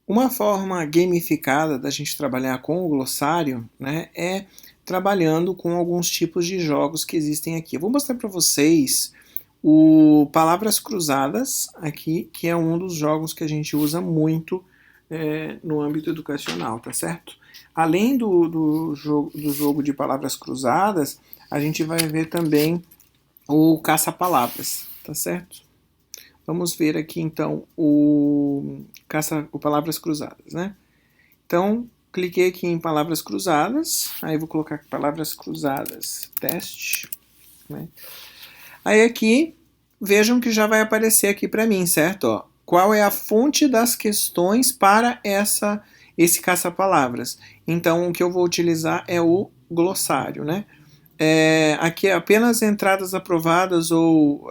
Uma forma gamificada da gente trabalhar com o glossário, né, é trabalhando com alguns tipos de jogos que existem aqui. Eu vou mostrar para vocês o Palavras Cruzadas aqui, que é um dos jogos que a gente usa muito no âmbito educacional, tá certo? Além do jogo de palavras cruzadas, a gente vai ver também o caça-palavras, tá certo? Vamos ver aqui então o palavras cruzadas, né? Então, cliquei aqui em palavras cruzadas, aí vou colocar palavras cruzadas teste, né? Aí aqui, vejam que já vai aparecer aqui para mim, certo? Ó, qual é a fonte das questões para esse caça-palavras? Então, o que eu vou utilizar é o glossário, né? Aqui é apenas entradas aprovadas ou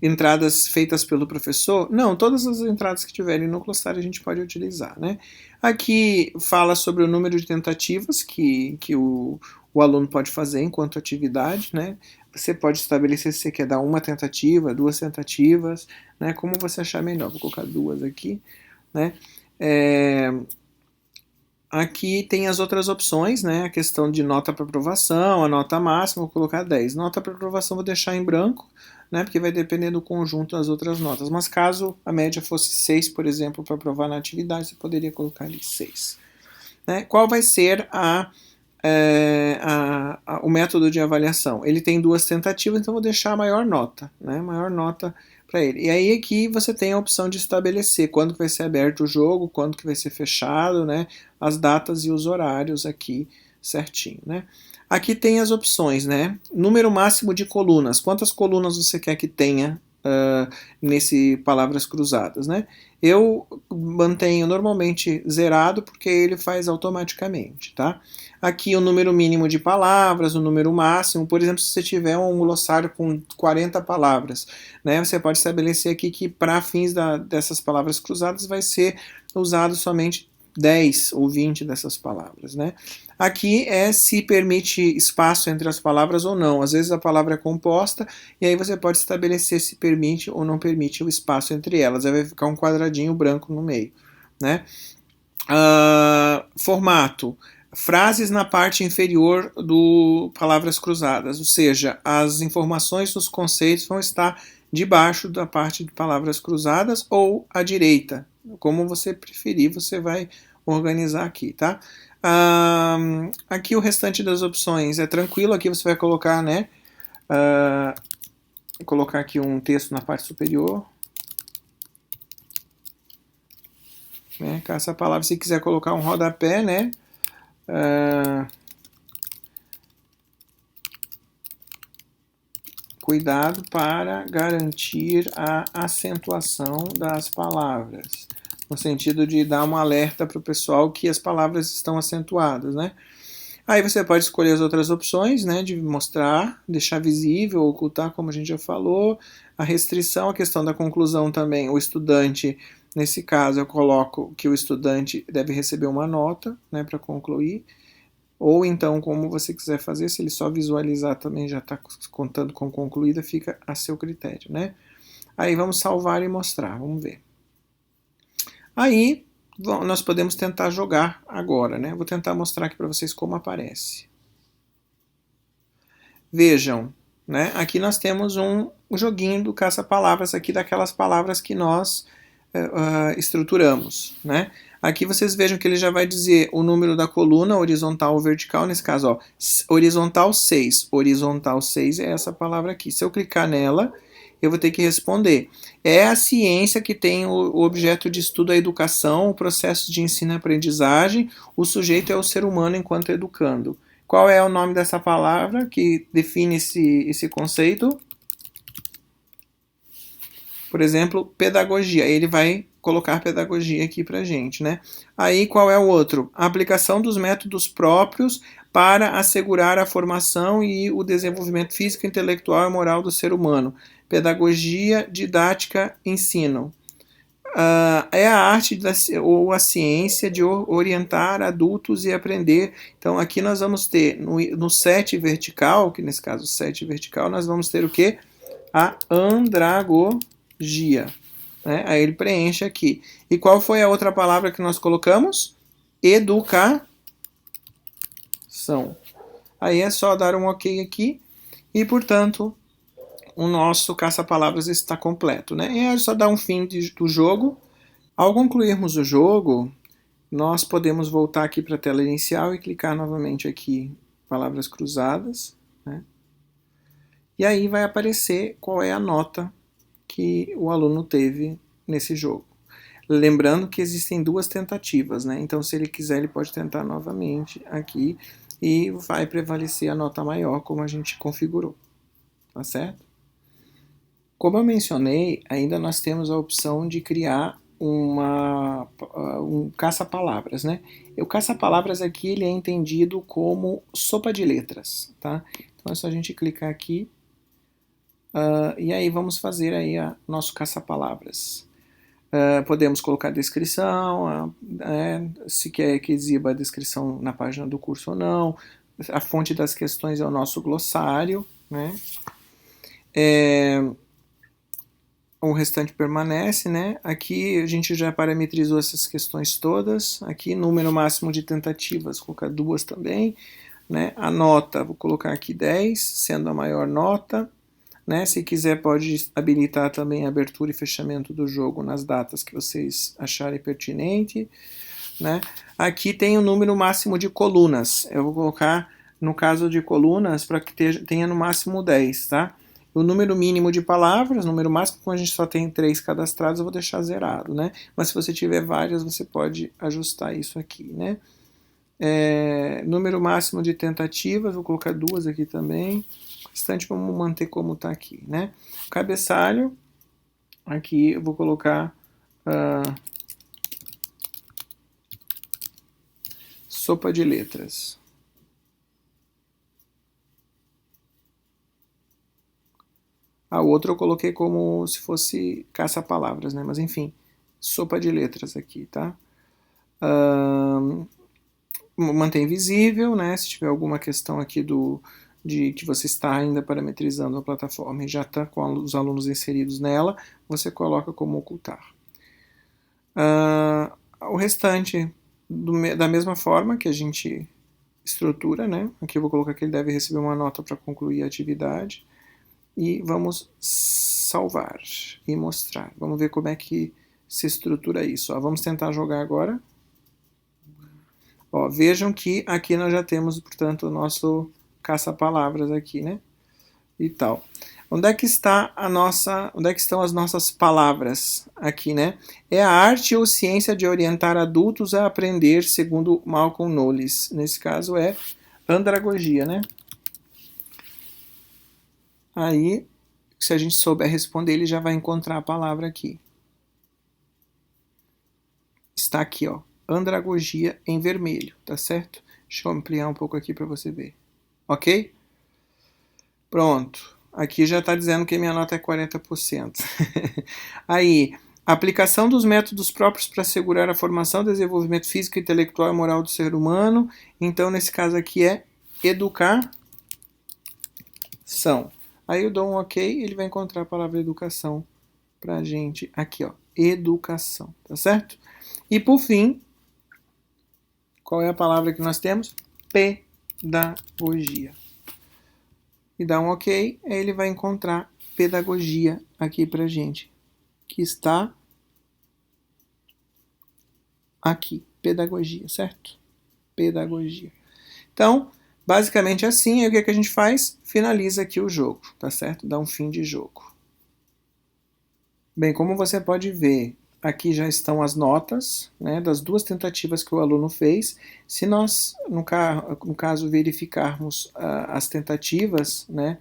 entradas feitas pelo professor? Não, todas as entradas que tiverem no glossário a gente pode utilizar, né? Aqui fala sobre o número de tentativas que o aluno pode fazer enquanto atividade, né? Você pode estabelecer se você quer dar uma tentativa, duas tentativas, né? Como você achar melhor. Vou colocar duas aqui, né? Aqui tem as outras opções, né? A questão de nota para aprovação, a nota máxima, vou colocar 10. Nota para aprovação vou deixar em branco, né? Porque vai depender do conjunto das outras notas. Mas caso a média fosse 6, por exemplo, para aprovar na atividade, você poderia colocar ali 6. Né? Qual vai ser o método de avaliação? Ele tem duas tentativas, então vou deixar a maior nota, né? Maior nota para ele. E aí aqui você tem a opção de estabelecer quando que vai ser aberto o jogo, quando que vai ser fechado, né? As datas e os horários aqui certinho, né? Aqui tem as opções, né? Número máximo de colunas. Quantas colunas você quer que tenha nesse palavras cruzadas, né? Eu mantenho normalmente zerado porque ele faz automaticamente, tá? Aqui o número mínimo de palavras, o número máximo, por exemplo, se você tiver um glossário com 40 palavras, né? Você pode estabelecer aqui que para fins dessas palavras cruzadas vai ser usado somente 10 ou 20 dessas palavras, né? Aqui é se permite espaço entre as palavras ou não. Às vezes a palavra é composta e aí você pode estabelecer se permite ou não permite o espaço entre elas. Aí vai ficar um quadradinho branco no meio, né? Formato. Frases na parte inferior do palavras cruzadas, ou seja, as informações dos conceitos vão estar debaixo da parte de palavras cruzadas ou à direita. Como você preferir, você vai organizar aqui, tá? Aqui o restante das opções é tranquilo, aqui você vai colocar, né? Colocar aqui um texto na parte superior. Né? Caça a palavra, se quiser colocar um rodapé, né? Cuidado para garantir a acentuação das palavras, no sentido de dar um alerta para o pessoal que as palavras estão acentuadas, né? Aí você pode escolher as outras opções, né, de mostrar, deixar visível, ocultar, como a gente já falou, a restrição, a questão da conclusão também, o estudante, nesse caso eu coloco que o estudante deve receber uma nota, né, para concluir, ou então, como você quiser fazer, se ele só visualizar também já está contando com concluída, fica a seu critério, né? Aí vamos salvar e mostrar, vamos ver. Aí nós podemos tentar jogar agora, né? Vou tentar mostrar aqui para vocês como aparece. Vejam, né? Aqui nós temos um joguinho do caça-palavras aqui daquelas palavras que nós estruturamos, né? Aqui vocês vejam que ele já vai dizer o número da coluna, horizontal ou vertical, nesse caso, ó, horizontal 6. Horizontal 6 é essa palavra aqui. Se eu clicar nela, eu vou ter que responder. É a ciência que tem o objeto de estudo a educação, o processo de ensino e aprendizagem, o sujeito é o ser humano enquanto educando. Qual é o nome dessa palavra que define esse conceito? Por exemplo, pedagogia. Ele vai colocar pedagogia aqui pra gente, né? Aí qual é o outro? A aplicação dos métodos próprios para assegurar a formação e o desenvolvimento físico, intelectual e moral do ser humano. Pedagogia, didática, ensino. É a arte ou a ciência de orientar adultos e aprender. Então aqui nós vamos ter no 7 vertical, que nesse caso 7 vertical, nós vamos ter o quê? A andragogia. né? Aí ele preenche aqui. E qual foi a outra palavra que nós colocamos? Educação. Aí é só dar um OK aqui e, portanto, o nosso caça-palavras está completo, né? E é só dar um fim do jogo. Ao concluirmos o jogo, nós podemos voltar aqui para a tela inicial e clicar novamente aqui, palavras cruzadas, né? E aí vai aparecer qual é a nota que o aluno teve nesse jogo. Lembrando que existem duas tentativas, né? Então, se ele quiser, ele pode tentar novamente aqui e vai prevalecer a nota maior, como a gente configurou, tá certo? Como eu mencionei, ainda nós temos a opção de criar um caça-palavras, né? O caça-palavras aqui ele é entendido como sopa de letras, tá? Então é só a gente clicar aqui e aí vamos fazer aí nosso caça-palavras. Podemos colocar descrição, se quer que exiba a descrição na página do curso ou não. A fonte das questões é o nosso glossário, né? O restante permanece, né? Aqui a gente já parametrizou essas questões todas. Aqui número máximo de tentativas, vou colocar 2 também, né? A nota, vou colocar aqui 10, sendo a maior nota, né? Se quiser pode habilitar também a abertura e fechamento do jogo nas datas que vocês acharem pertinente, né? Aqui tem o número máximo de colunas. Eu vou colocar, no caso de colunas, para que tenha no máximo 10, tá? O número mínimo de palavras, número máximo, como a gente só tem 3 cadastrados, eu vou deixar zerado, né? Mas se você tiver várias, você pode ajustar isso aqui, né? Número máximo de tentativas, vou colocar 2 aqui também. O restante vamos manter como está aqui, né? O cabeçalho, aqui eu vou colocar sopa de letras. A outra eu coloquei como se fosse caça-palavras, né? Mas enfim, sopa de letras aqui, tá? Mantém visível, né? Se tiver alguma questão aqui de que você está ainda parametrizando a plataforma e já está com os alunos inseridos nela, você coloca como ocultar. O restante, da mesma forma que a gente estrutura, né? Aqui eu vou colocar que ele deve receber uma nota para concluir a atividade. E vamos salvar e mostrar. Vamos ver como é que se estrutura isso. Vamos tentar jogar agora. Vejam que aqui nós já temos, portanto, o nosso caça-palavras aqui, né? E tal. Onde é que estão as nossas palavras aqui, né? É a arte ou ciência de orientar adultos a aprender, segundo Malcolm Knowles. Nesse caso é andragogia, né? Aí, se a gente souber responder, ele já vai encontrar a palavra aqui. Está aqui, ó, andragogia em vermelho, tá certo? Deixa eu ampliar um pouco aqui para você ver. Ok? Pronto. Aqui já está dizendo que minha nota é 40%. Aí, aplicação dos métodos próprios para assegurar a formação, desenvolvimento físico, intelectual e moral do ser humano. Então, nesse caso aqui é educação. Aí eu dou um OK, ele vai encontrar a palavra educação pra gente aqui, ó, educação, tá certo? E por fim, qual é a palavra que nós temos? Pedagogia. E dá um OK, aí ele vai encontrar pedagogia aqui pra gente, que está aqui, pedagogia, certo? Pedagogia. Então, basicamente assim, aí o que a gente faz? Finaliza aqui o jogo, tá certo? Dá um fim de jogo. Bem, como você pode ver, aqui já estão as notas, né, das 2 tentativas que o aluno fez. Se nós, no caso, verificarmos as tentativas, né,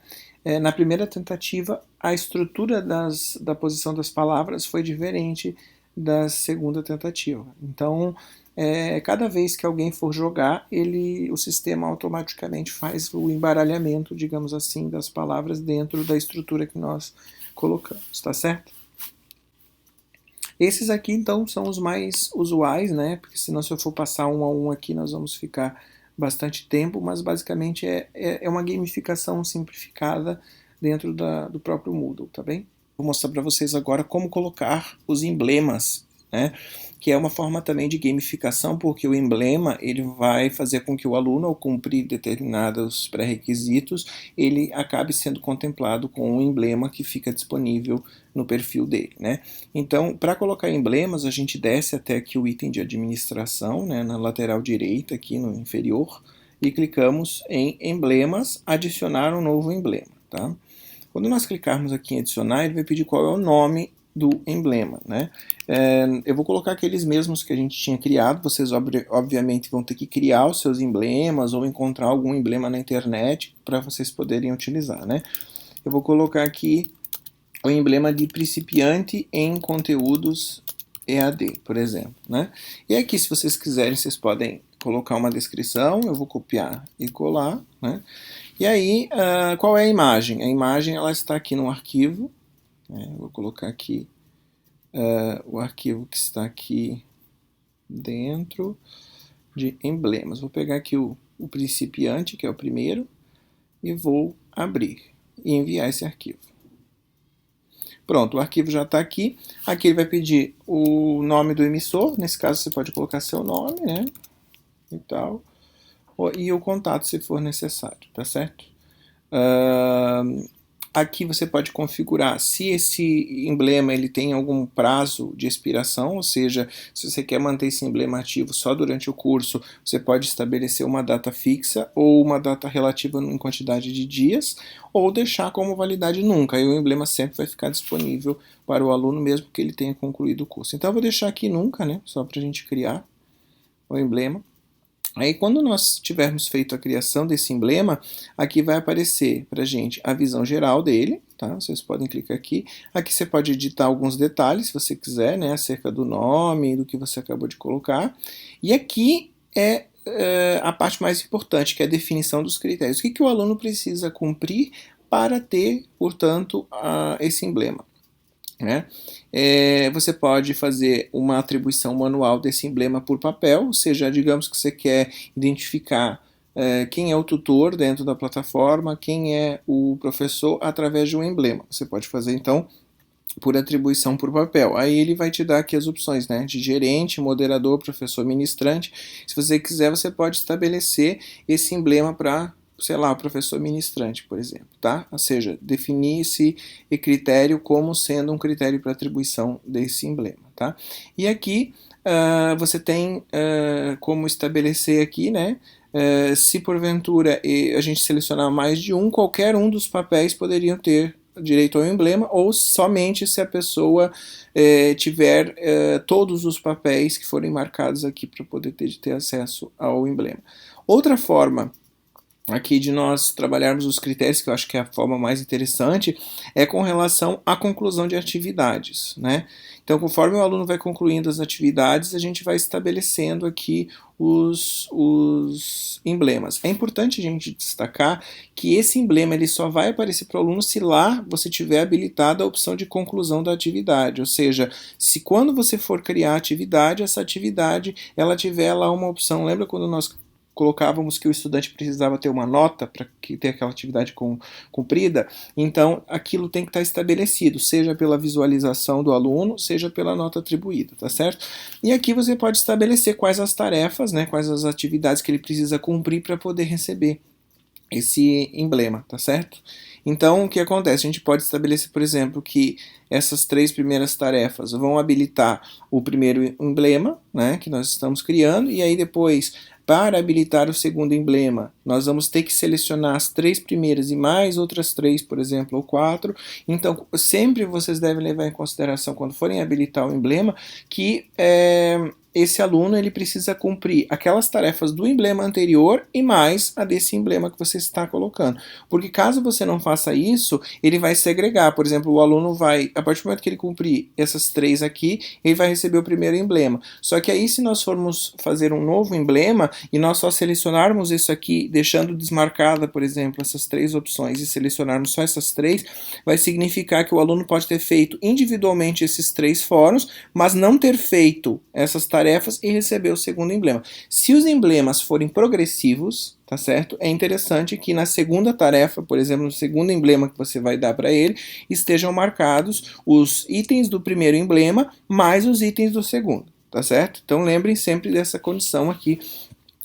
na primeira tentativa, a estrutura da posição das palavras foi diferente da segunda tentativa. Então, cada vez que alguém for jogar, o sistema automaticamente faz o embaralhamento, digamos assim, das palavras dentro da estrutura que nós colocamos, tá certo? Esses aqui, então, são os mais usuais, né? Porque senão, se eu for passar um a um aqui, nós vamos ficar bastante tempo, mas basicamente é uma gamificação simplificada dentro do próprio Moodle, tá bem? Vou mostrar para vocês agora como colocar os emblemas, né? Que é uma forma também de gamificação, porque o emblema ele vai fazer com que o aluno, ao cumprir determinados pré-requisitos, ele acabe sendo contemplado com um emblema que fica disponível no perfil dele, né? Então, para colocar emblemas, a gente desce até aqui o item de administração, né, na lateral direita, aqui no inferior, e clicamos em emblemas, adicionar um novo emblema, tá? Quando nós clicarmos aqui em adicionar, ele vai pedir qual é o nome do emblema, né? Eu vou colocar aqueles mesmos que a gente tinha criado, vocês obviamente vão ter que criar os seus emblemas ou encontrar algum emblema na internet para vocês poderem utilizar, né? Eu vou colocar aqui o emblema de principiante em conteúdos EAD, por exemplo, né? E aqui, se vocês quiserem, vocês podem colocar uma descrição, eu vou copiar e colar, né? E aí, qual é a imagem? A imagem ela está aqui no arquivo, né? Eu vou colocar aqui o arquivo que está aqui dentro de emblemas. Vou pegar aqui o principiante, que é o primeiro, e vou abrir e enviar esse arquivo. Pronto, o arquivo já está aqui. Aqui ele vai pedir o nome do emissor, nesse caso você pode colocar seu nome, né? E tal. E o contato se for necessário, tá certo? Aqui você pode configurar se esse emblema ele tem algum prazo de expiração, ou seja, se você quer manter esse emblema ativo só durante o curso, você pode estabelecer uma data fixa ou uma data relativa em quantidade de dias, ou deixar como validade nunca, aí o emblema sempre vai ficar disponível para o aluno mesmo que ele tenha concluído o curso. Então eu vou deixar aqui nunca, né, só para a gente criar o emblema. Aí quando nós tivermos feito a criação desse emblema, aqui vai aparecer para a gente a visão geral dele, tá? Vocês podem clicar aqui. Aqui você pode editar alguns detalhes, se você quiser, né? Acerca do nome, do que você acabou de colocar. E aqui é a parte mais importante, que é a definição dos critérios. O que o aluno precisa cumprir para ter, portanto, esse emblema, né? Você pode fazer uma atribuição manual desse emblema por papel, ou seja, digamos que você quer identificar quem é o tutor dentro da plataforma, quem é o professor através de um emblema. Você pode fazer então por atribuição por papel. Aí ele vai te dar aqui as opções, né, de gerente, moderador, professor, ministrante. Se você quiser, você pode estabelecer esse emblema para, sei lá, professor ministrante, por exemplo, tá? Ou seja, definir esse critério como sendo um critério para atribuição desse emblema, tá? E aqui você tem como estabelecer aqui, né? Se porventura a gente selecionar mais de um, qualquer um dos papéis poderiam ter direito ao emblema, ou somente se a pessoa tiver todos os papéis que forem marcados aqui para poder ter acesso ao emblema. Outra forma aqui de nós trabalharmos os critérios, que eu acho que é a forma mais interessante, é com relação à conclusão de atividades, né? Então, conforme o aluno vai concluindo as atividades, a gente vai estabelecendo aqui os emblemas. É importante a gente destacar que esse emblema ele só vai aparecer para o aluno se lá você tiver habilitada a opção de conclusão da atividade, ou seja, se quando você for criar a atividade, essa atividade ela tiver lá uma opção, lembra quando nós colocávamos que o estudante precisava ter uma nota para ter aquela atividade cumprida, então aquilo tem que estar estabelecido, seja pela visualização do aluno, seja pela nota atribuída, tá certo? E aqui você pode estabelecer quais as tarefas, né, quais as atividades que ele precisa cumprir para poder receber esse emblema, tá certo? Então, o que acontece? A gente pode estabelecer, por exemplo, que essas 3 primeiras tarefas vão habilitar o primeiro emblema, né, que nós estamos criando, e aí depois, para habilitar o segundo emblema, nós vamos ter que selecionar as 3 primeiras e mais outras 3, por exemplo, ou 4. Então, sempre vocês devem levar em consideração, quando forem habilitar o emblema, que esse aluno ele precisa cumprir aquelas tarefas do emblema anterior e mais a desse emblema que você está colocando. Porque caso você não faça isso, ele vai segregar. Por exemplo, o aluno vai, a partir do momento que ele cumprir essas 3 aqui, ele vai receber o primeiro emblema. Só que aí, se nós formos fazer um novo emblema, e nós só selecionarmos isso aqui, deixando desmarcada, por exemplo, essas 3 opções e selecionarmos só essas 3, vai significar que o aluno pode ter feito individualmente esses 3 fóruns, mas não ter feito essas tarefas e receber o segundo emblema. Se os emblemas forem progressivos, tá certo? É interessante que na segunda tarefa, por exemplo, no segundo emblema que você vai dar para ele, estejam marcados os itens do primeiro emblema mais os itens do segundo, tá certo? Então lembrem sempre dessa condição aqui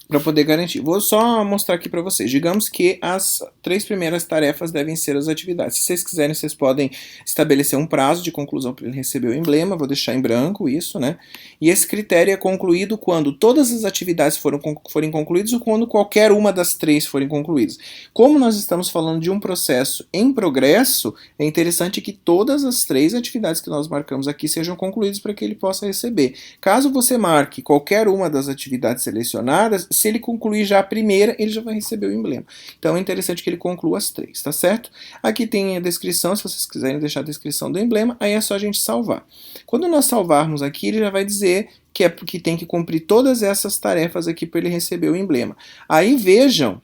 para poder garantir. Vou só mostrar aqui para vocês. Digamos que as 3 primeiras tarefas devem ser as atividades. Se vocês quiserem, vocês podem estabelecer um prazo de conclusão para ele receber o emblema. Vou deixar em branco isso, né? E esse critério é concluído quando todas as atividades forem concluídas ou quando qualquer uma das 3 forem concluídas. Como nós estamos falando de um processo em progresso, é interessante que todas as 3 atividades que nós marcamos aqui sejam concluídas para que ele possa receber. Caso você marque qualquer uma das atividades selecionadas, se ele concluir já a primeira, ele já vai receber o emblema. Então é interessante que ele conclua as 3, tá certo? Aqui tem a descrição, se vocês quiserem deixar a descrição do emblema, aí é só a gente salvar. Quando nós salvarmos aqui, ele já vai dizer que tem que cumprir todas essas tarefas aqui para ele receber o emblema. Aí vejam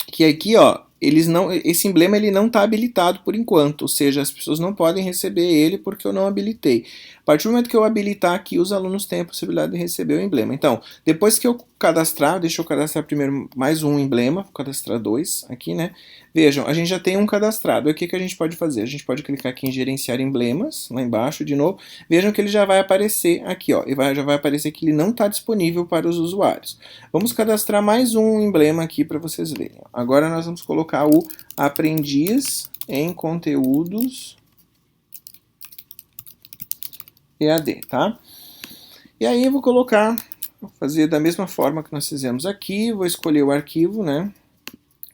que aqui, ó, esse emblema ele não está habilitado por enquanto, ou seja, as pessoas não podem receber ele porque eu não habilitei. A partir do momento que eu habilitar aqui, os alunos têm a possibilidade de receber o emblema. Então, depois que eu cadastrar, deixa eu cadastrar primeiro mais um emblema, vou cadastrar 2 aqui, né? Vejam, a gente já tem um cadastrado. Aí o que a gente pode fazer? A gente pode clicar aqui em gerenciar emblemas, lá embaixo de novo. Vejam que ele já vai aparecer aqui, ó. Já vai aparecer que ele não está disponível para os usuários. Vamos cadastrar mais um emblema aqui para vocês verem. Agora nós vamos colocar o aprendiz em conteúdos EAD, tá? E aí eu vou fazer da mesma forma que nós fizemos aqui, vou escolher o arquivo, né?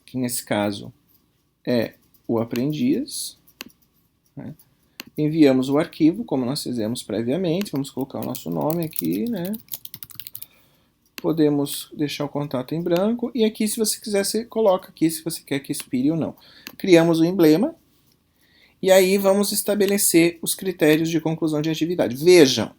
Que nesse caso é o aprendiz, né? Enviamos o arquivo, como nós fizemos previamente, vamos colocar o nosso nome aqui, né? Podemos deixar o contato em branco, e aqui se você quiser, você coloca aqui se você quer que expire ou não. Criamos o emblema, e aí vamos estabelecer os critérios de conclusão de atividade. Vejam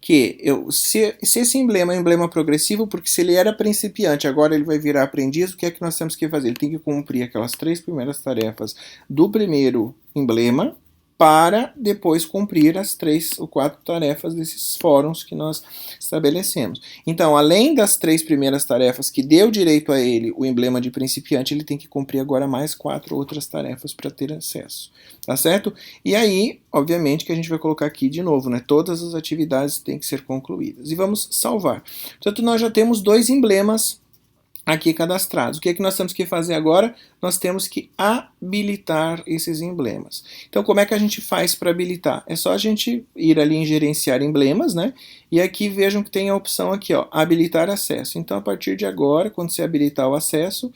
que se esse emblema é um emblema progressivo, porque se ele era principiante, agora ele vai virar aprendiz, o que é que nós temos que fazer? Ele tem que cumprir aquelas 3 primeiras tarefas do primeiro emblema, para depois cumprir as 3 ou 4 tarefas desses fóruns que nós estabelecemos. Então, além das 3 primeiras tarefas que deu direito a ele o emblema de principiante, ele tem que cumprir agora mais 4 outras tarefas para ter acesso, tá certo? E aí, obviamente, que a gente vai colocar aqui de novo, né? Todas as atividades têm que ser concluídas. E vamos salvar. Portanto, nós já temos 2 emblemas aqui cadastrados. O que é que nós temos que fazer agora? Nós temos que habilitar esses emblemas. Então, como é que a gente faz para habilitar? É só a gente ir ali em gerenciar emblemas, né? E aqui vejam que tem a opção aqui, ó, habilitar acesso. Então, a partir de agora, quando você habilitar o acesso,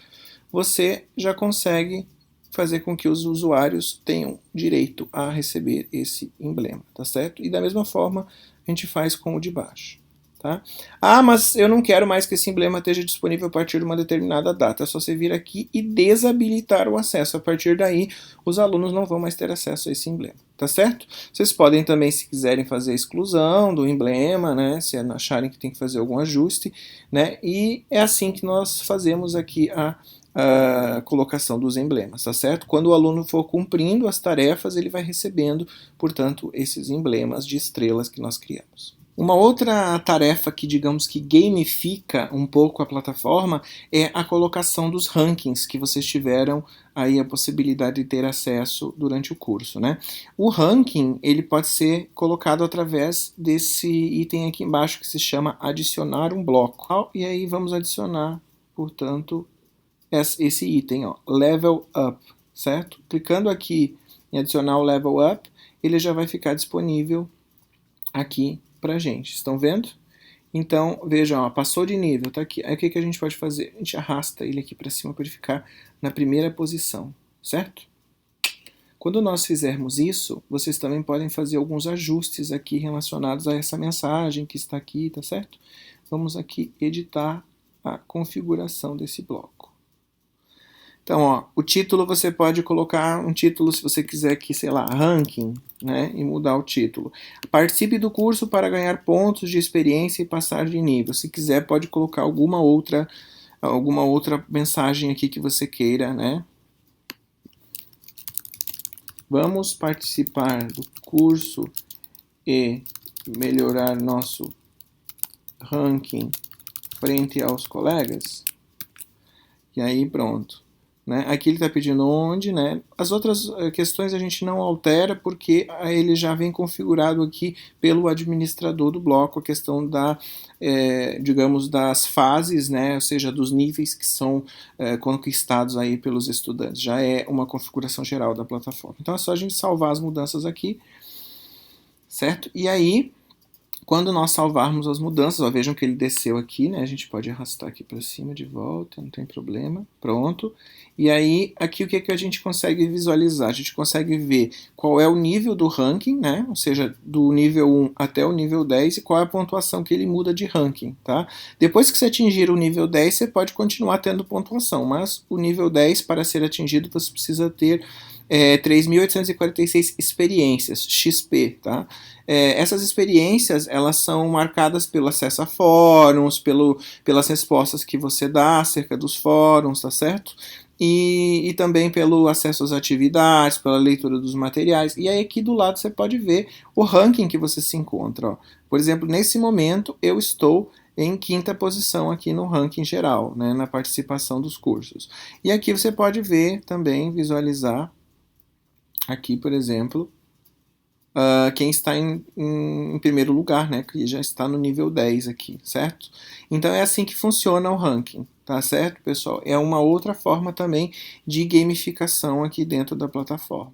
você já consegue fazer com que os usuários tenham direito a receber esse emblema, tá certo? E da mesma forma, a gente faz com o de baixo. Tá? Ah, mas eu não quero mais que esse emblema esteja disponível a partir de uma determinada data. É só você vir aqui e desabilitar o acesso. A partir daí, os alunos não vão mais ter acesso a esse emblema. Tá certo? Vocês podem também, se quiserem, fazer a exclusão do emblema, né? Se acharem que tem que fazer algum ajuste, né? E é assim que nós fazemos aqui a colocação dos emblemas, tá certo? Quando o aluno for cumprindo as tarefas, ele vai recebendo, portanto, esses emblemas de estrelas que nós criamos. Uma outra tarefa que, digamos que gamifica um pouco a plataforma é a colocação dos rankings que vocês tiveram aí a possibilidade de ter acesso durante o curso, né? O ranking, ele pode ser colocado através desse item aqui embaixo que se chama adicionar um bloco. E aí vamos adicionar, portanto, esse item, ó, level up, certo? Clicando aqui em adicionar o level up, ele já vai ficar disponível aqui pra gente, estão vendo? Então, vejam, ó, passou de nível, tá aqui. Aí o que a gente pode fazer? A gente arrasta ele aqui para cima para ele ficar na primeira posição, certo? Quando nós fizermos isso, vocês também podem fazer alguns ajustes aqui relacionados a essa mensagem que está aqui, tá certo? Vamos aqui editar a configuração desse bloco. Então, ó, o título você pode colocar um título se você quiser aqui, sei lá, ranking, né, e mudar o título. Participe do curso para ganhar pontos de experiência e passar de nível. Se quiser, pode colocar alguma outra mensagem aqui que você queira, né? Vamos participar do curso e melhorar nosso ranking frente aos colegas. E aí pronto. Né? Aqui ele está pedindo onde, né? As outras questões a gente não altera porque ele já vem configurado aqui pelo administrador do bloco, a questão da, digamos, das fases, né? Ou seja, dos níveis que são conquistados aí pelos estudantes. Já é uma configuração geral da plataforma. Então é só a gente salvar as mudanças aqui, certo? E aí, quando nós salvarmos as mudanças, ó, vejam que ele desceu aqui, né? A gente pode arrastar aqui para cima de volta, não tem problema. Pronto. E aí, aqui o que, que a gente consegue visualizar? A gente consegue ver qual é o nível do ranking, né? Ou seja, do nível 1 até o nível 10 e qual é a pontuação que ele muda de ranking, tá? Depois que você atingir o nível 10, você pode continuar tendo pontuação, mas o nível 10, para ser atingido, você precisa ter 3.846 experiências, XP, tá? Essas experiências, elas são marcadas pelo acesso a fóruns, pelas respostas que você dá acerca dos fóruns, tá certo? E também pelo acesso às atividades, pela leitura dos materiais. E aí aqui do lado você pode ver o ranking que você se encontra. Ó. Por exemplo, nesse momento eu estou em 5ª posição aqui no ranking geral, né, na participação dos cursos. E aqui você pode ver também, visualizar, aqui, por exemplo, quem está em primeiro lugar, né, que já está no nível 10 aqui, certo? Então é assim que funciona o ranking, tá certo, pessoal? É uma outra forma também de gamificação aqui dentro da plataforma.